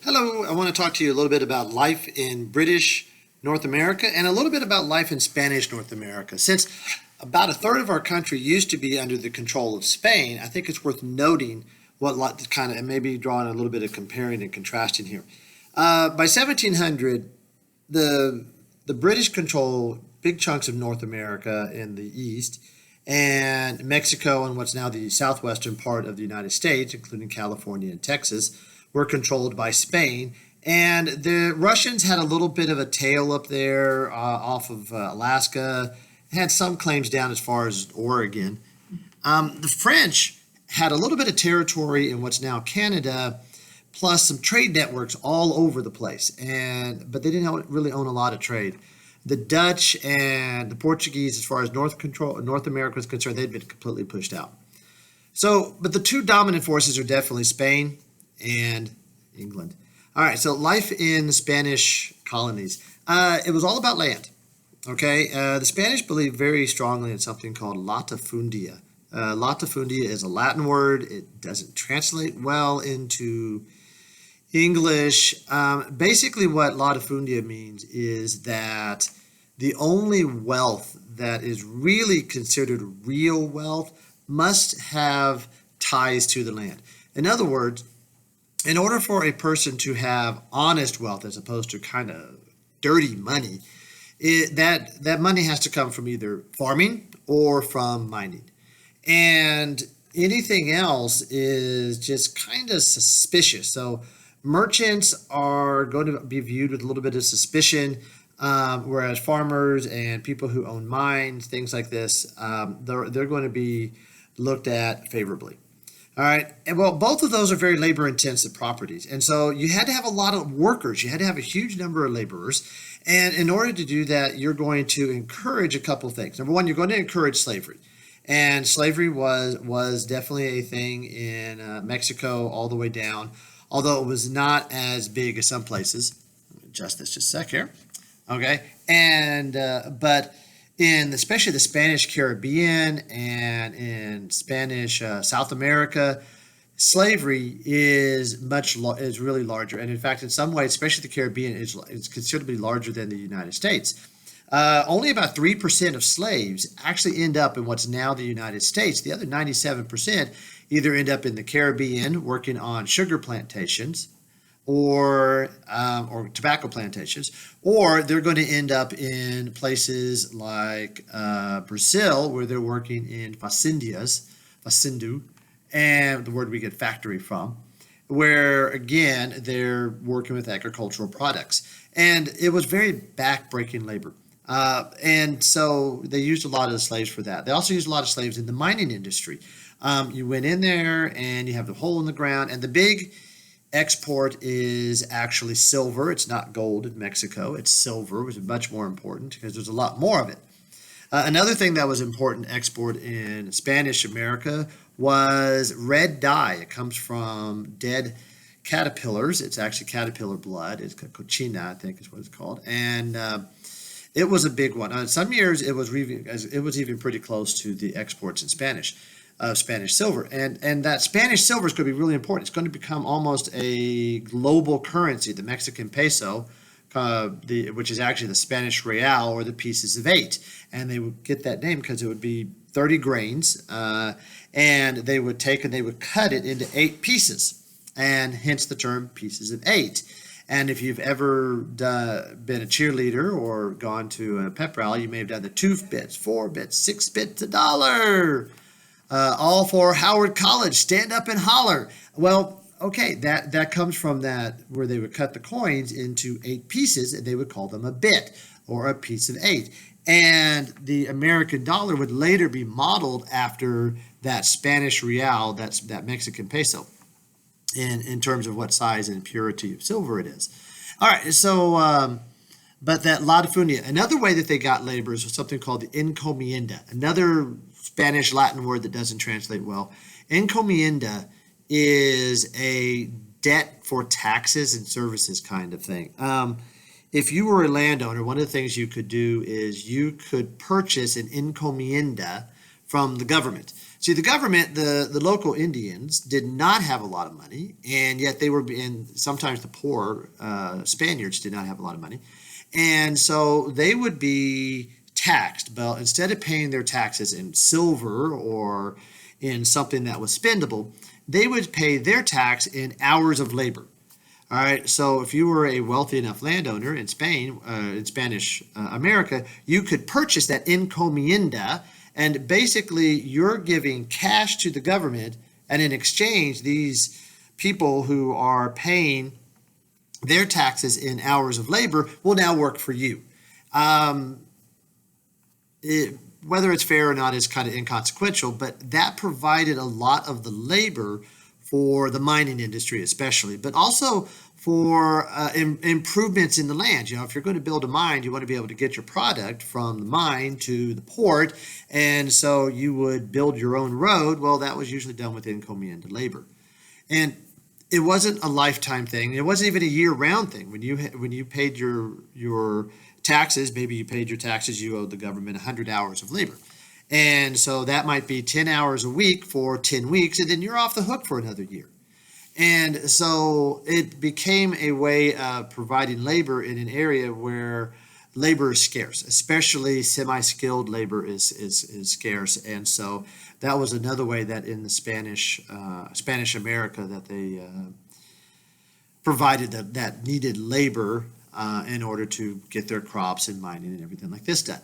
Hello, I want to talk to you a little bit about life in British North America and a little bit about life in Spanish North America. Since about a third of our country used to be under the control of Spain, I think it's worth noting what kind of, and maybe drawing a little bit of comparing and contrasting here. By 1700, the British control big chunks of North America in the east, and Mexico and what's now the southwestern part of the United States, including California and Texas, were controlled by Spain. And the Russians had a little bit of a tail up there off of Alaska, had some claims down as far as Oregon. The French had a little bit of territory in what's now Canada, plus some trade networks all over the place. But they didn't really own a lot of trade. The Dutch and the Portuguese, as far as North America was concerned, they'd been completely pushed out. But the two dominant forces are definitely Spain and England. All right, so life in the Spanish colonies. It was all about land. Okay, the Spanish believed very strongly in something called latifundia. Latifundia is a Latin word. It doesn't translate well into English. Basically, what latifundia means is that the only wealth that is really considered real wealth must have ties to the land. In other words, in order for a person to have honest wealth as opposed to kind of dirty money, that money has to come from either farming or from mining. And anything else is just kind of suspicious. So merchants are going to be viewed with a little bit of suspicion, whereas farmers and people who own mines, things like this, they're going to be looked at favorably. All right. And well, both of those are very labor intensive properties. And so you had to have a lot of workers. You had to have a huge number of laborers. And in order to do that, you're going to encourage a couple of things. Number one, you're going to encourage slavery. And slavery was definitely a thing in Mexico all the way down, although it was not as big as some places. Let me adjust this just a sec here. Okay. But especially the Spanish Caribbean and in Spanish South America, slavery is really larger, and in fact, in some ways, especially the Caribbean, is considerably larger than the United States. Only about 3% of slaves actually end up in what's now the United States. The other 97% either end up in the Caribbean working on sugar plantations, or tobacco plantations, or they're going to end up in places like Brazil, where they're working in fazendu, and the word we get factory from, where again they're working with agricultural products. And it was very back-breaking labor. And so they used a lot of the slaves for that. They also used a lot of slaves in the mining industry. You went in there and you have the hole in the ground, and the big export is actually silver. It's not gold in Mexico. It's silver, which is much more important because there's a lot more of it. Another thing that was important to export in Spanish America was red dye. It comes from dead caterpillars. It's actually caterpillar blood. It's cochina, I think is what it's called. And it was a big one. Some years it was even pretty close to the exports in Spanish silver. And that Spanish silver is going to be really important. It's going to become almost a global currency, the Mexican peso, which is actually the Spanish real, or the pieces of 8. And they would get that name because it would be 30 grains, and they would cut it into 8 pieces, and hence the term pieces of 8. And if you've ever been a cheerleader or gone to a pep rally, you may have done the 2 bits, 4 bits, 6 bits, $1. All for Howard College, stand up and holler. Well, okay, that comes from that, where they would cut the coins into 8 pieces, and they would call them a bit, or a piece of 8. And the American dollar would later be modeled after that Spanish real, that Mexican peso, in terms of what size and purity of silver it is. All right, so but that latifundia, another way that they got laborers was something called the encomienda, another Spanish Latin word that doesn't translate well. Encomienda is a debt for taxes and services kind of thing. If you were a landowner, one of the things you could do is you could purchase an encomienda from the government. See, the government, the local Indians did not have a lot of money, and yet they were, and sometimes the poor Spaniards did not have a lot of money. And so they would be taxed, but instead of paying their taxes in silver or in something that was spendable, they would pay their tax in hours of labor. All right, so if you were a wealthy enough landowner in Spain, in Spanish America, you could purchase that encomienda, and basically you're giving cash to the government, and in exchange, these people who are paying their taxes in hours of labor will now work for you. Um, Whether it's fair or not is kind of inconsequential, but that provided a lot of the labor for the mining industry, especially, but also for improvements in the land. You know, if you're going to build a mine, you want to be able to get your product from the mine to the port, and so you would build your own road. Well, that was usually done with encomienda labor, and it wasn't a lifetime thing. It wasn't even a year-round thing. When you paid your taxes, maybe you paid your taxes, you owed the government 100 hours of labor. And so that might be 10 hours a week for 10 weeks, and then you're off the hook for another year. And so it became a way of providing labor in an area where labor is scarce, especially semi-skilled labor is scarce. And so that was another way that in the Spanish America that they provided that needed labor in order to get their crops and mining and everything like this done.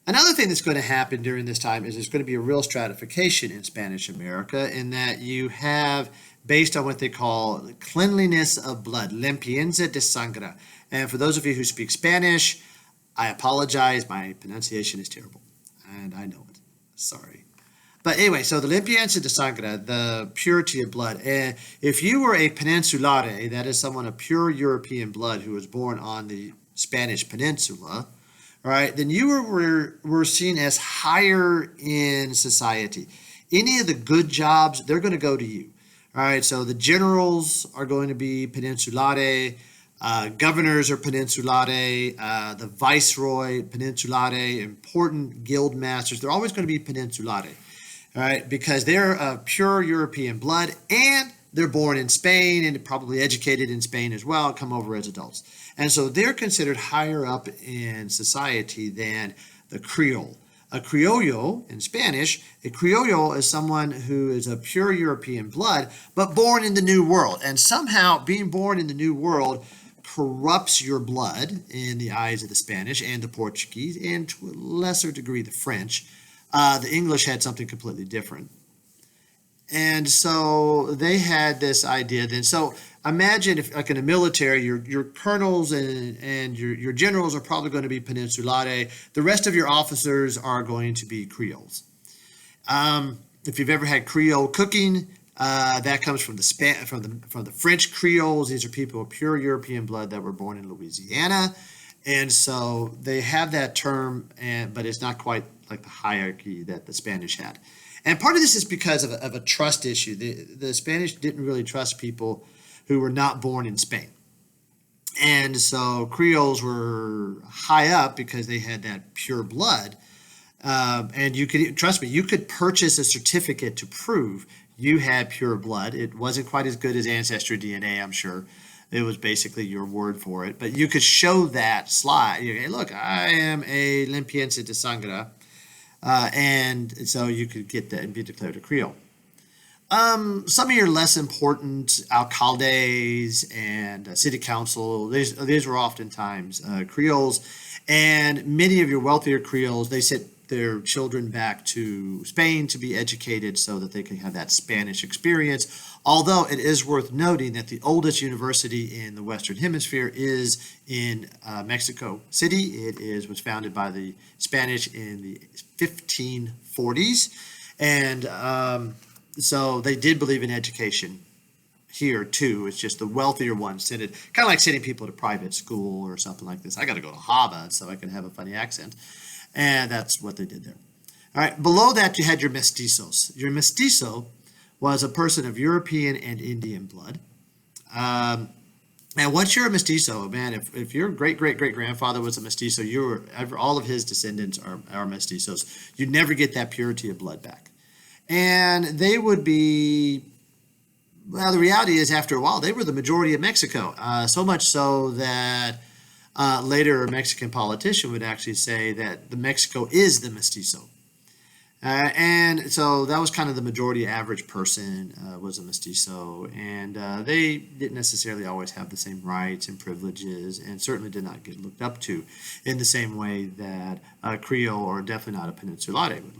Another thing that's going to happen during this time is there's going to be a real stratification in Spanish America, in that you have, based on what they call cleanliness of blood, limpieza de sangre. And for those of you who speak Spanish, I apologize. My pronunciation is terrible, and I know it. Sorry. But anyway, so the limpieza de sangre, the purity of blood. And if you were a peninsulare, that is someone of pure European blood who was born on the Spanish peninsula, right, then you were seen as higher in society. Any of the good jobs, they're going to go to you. All right, so the generals are going to be peninsulare, governors are peninsulare, the viceroy peninsulare, important guild masters, they're always going to be peninsulare, all right, because they're of pure European blood, and they're born in Spain and probably educated in Spain as well, come over as adults. And so they're considered higher up in society than the Creole. A criollo in Spanish, a criollo is someone who is of pure European blood, but born in the New World. And somehow being born in the New World corrupts your blood in the eyes of the Spanish and the Portuguese, and to a lesser degree the French. The English had something completely different. And so they had this idea then. So imagine if, like in the military, your colonels and your generals are probably going to be peninsulare. The rest of your officers are going to be Creoles. If you've ever had Creole cooking, that comes from the French Creoles. These are people of pure European blood that were born in Louisiana. And so they have that term, but it's not quite like the hierarchy that the Spanish had. And part of this is because of a trust issue. The Spanish didn't really trust people who were not born in Spain. And so Creoles were high up because they had that pure blood. And you could, trust me, you could purchase a certificate to prove you had pure blood. It wasn't quite as good as Ancestry DNA, I'm sure. It was basically your word for it. But you could show that slide. Hey, look, I am a limpieza de sangre. And so you could get that and be declared a Creole. Some of your less important alcaldes and city council, these were oftentimes Creoles, and many of your wealthier Creoles, they sent their children back to Spain to be educated so that they can have that Spanish experience. Although it is worth noting that the oldest university in the Western Hemisphere is in Mexico City. It was founded by the Spanish in the 1540s, and so they did believe in education here too. It's just the wealthier ones sent it, kind of like sending people to private school or something like this. I got to go to Harvard so I can have a funny accent, and that's what they did there. All right, below that you had your mestizos. Your mestizo was a person of European and Indian blood. And once you're a mestizo, man, if your great-great-great-grandfather was a mestizo, all of his descendants are mestizos. You never get that purity of blood back. And they would be, well, the reality is after a while, they were the majority of Mexico. So much so that later a Mexican politician would actually say that the Mexico is the mestizo. And so that was kind of the majority average person was a mestizo, and they didn't necessarily always have the same rights and privileges, and certainly did not get looked up to in the same way that a Creole or definitely not a Peninsulate would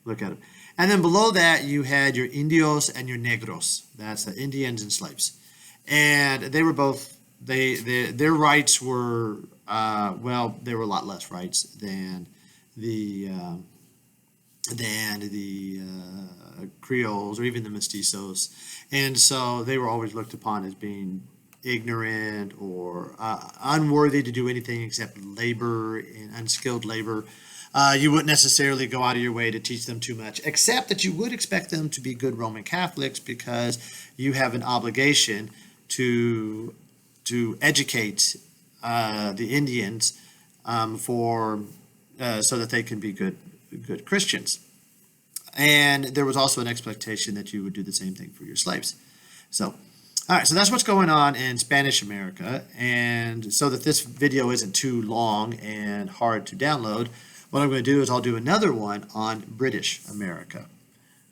look at it. And then below that you had your Indios and your Negros. That's the Indians and slaves, and they were both their rights were well, there were a lot less rights the the Creoles or even the mestizos. And so they were always looked upon as being ignorant or unworthy to do anything except labor and unskilled labor. You wouldn't necessarily go out of your way to teach them too much, except that you would expect them to be good Roman Catholics because you have an obligation to educate the Indians for so that they can be good Christians. And there was also an expectation that you would do the same thing for your slaves. So, all right, so that's what's going on in Spanish America. And so that this video isn't too long and hard to download, what I'm going to do is I'll do another one on British America.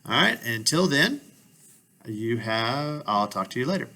All right, until then, I'll talk to you later.